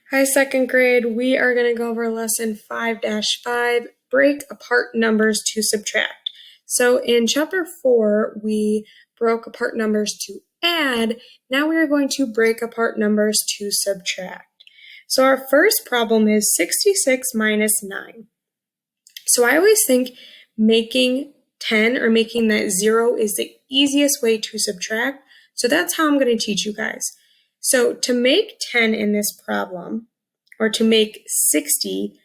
Hi, second grade. We are going to go over lesson 5-5, break apart numbers to subtract. So in chapter 4, we broke apart numbers to add. Now we are going to break apart numbers to subtract. So our first problem is 66 minus 9. So I always think making 10 or making that 0 is the easiest way to subtract. So that's how I'm going to teach you guys. So to make 10 in this problem, or to make 60,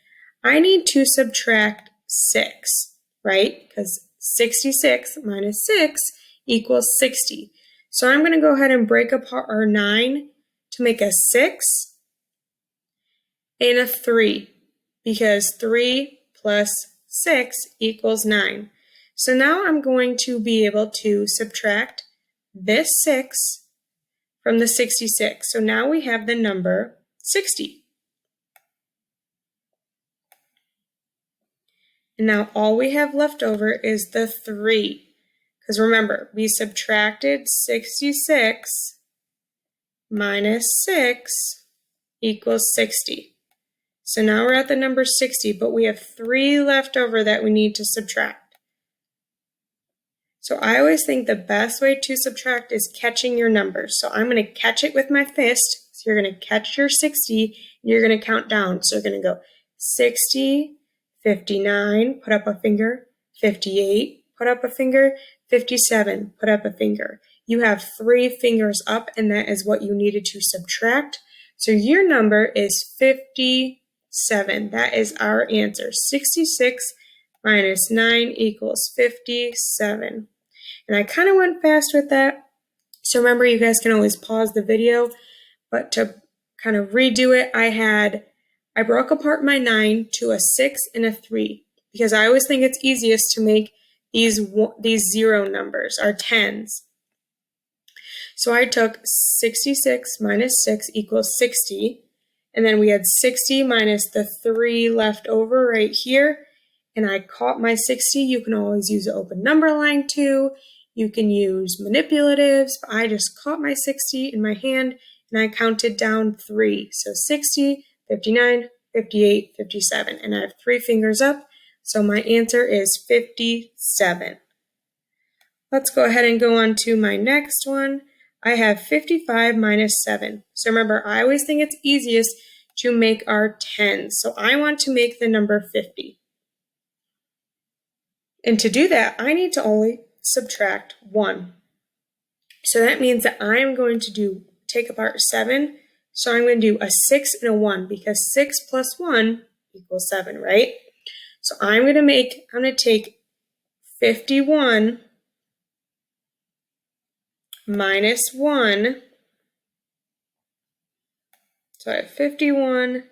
I need to subtract 6, right? Because 66 minus 6 equals 60. So I'm going to go ahead and break apart our 9 to make a 6 and a 3, because 3 plus 6 equals 9. So now I'm going to be able to subtract this 6 from the 66. So now we have the number 60. And now all we have left over is the 3. Because remember, we subtracted 66 minus 6 equals 60. So now we're at the number 60, but we have 3 left over that we need to subtract. So I always think the best way to subtract is catching your numbers. So I'm going to catch it with my fist. So you're going to catch your 60, and you're going to count down. So you're going to go 60, 59, put up a finger, 58, put up a finger, 57, put up a finger. You have 3 fingers up, and that is what you needed to subtract. So your number is 57. That is our answer. 66 minus 9 equals 57. And I kind of went fast with that. So remember, you guys can always pause the video, but to kind of redo it, I broke apart my 9 to a 6 and a 3, because I always think it's easiest to make these 0 numbers, our tens. So I took 66 minus 6 equals 60, and then we had 60 minus the 3 left over right here, and I caught my 60. You can always use an open number line too. You can use manipulatives, but I just caught my 60 in my hand, and I counted down 3. So 60, 59, 58, 57, and I have 3 fingers up, so my answer is 57. Let's go ahead and go on to my next one. I have 55 minus 7. So remember, I always think it's easiest to make our tens. So I want to make the number 50. And to do that, I need to only subtract 1. So that means that I'm going to take apart 7. So I'm going to do a 6 and a 1, because 6 plus 1 equals 7, right? So I'm going to take 51 minus 1. So I have 51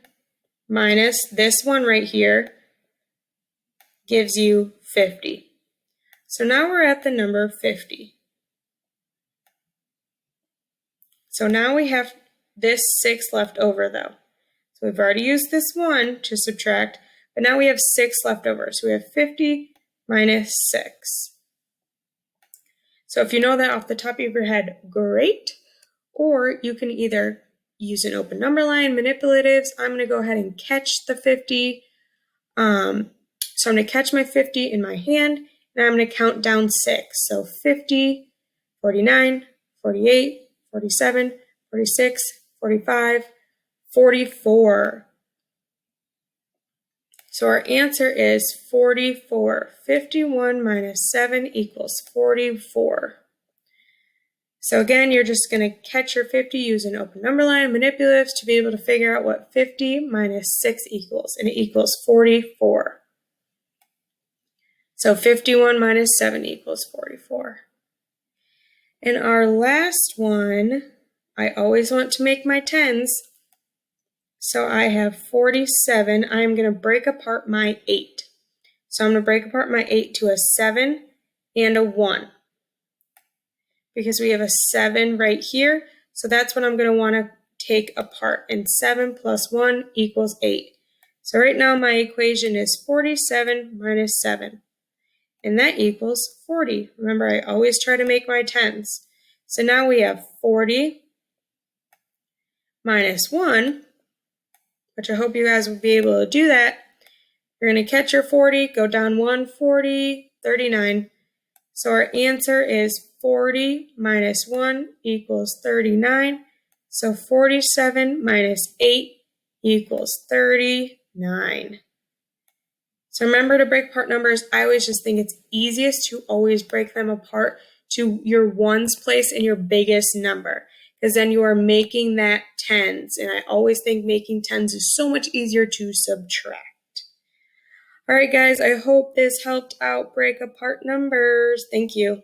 minus this one right here gives you 50. So now we're at the number 50. So now we have this 6 left over though. So we've already used this 1 to subtract, but now we have 6 left over. So we have 50 minus 6. So if you know that off the top of your head, great. Or you can either use an open number line, manipulatives. I'm going to go ahead and catch the 50. So I'm going to catch my 50 in my hand, and I'm going to count down 6. So 50, 49, 48, 47, 46, 45, 44. So our answer is 44. 51 minus 7 equals 44. So again, you're just going to catch your 50 using open number line manipulatives to be able to figure out what 50 minus 6 equals, and it equals 44. So 51 minus 7 equals 44. And our last one, I always want to make my tens. So I have 47. I'm going to break apart my 8. So I'm going to break apart my 8 to a 7 and a 1. Because we have a 7 right here. So that's what I'm going to want to take apart. And 7 plus 1 equals 8. So right now my equation is 47 minus 7. And that equals 40. Remember, I always try to make my tens. So now we have 40 minus 1 which I hope you guys will be able to do that. You're going to catch your 40, go down 1, 40, 39. So our answer is 40 minus 1 equals 39. So 47 minus 8 equals 39. So remember to break apart numbers. I always just think it's easiest to always break them apart to your ones place and your biggest number, because then you are making that tens. And I always think making tens is so much easier to subtract. All right, guys, I hope this helped out break apart numbers. Thank you.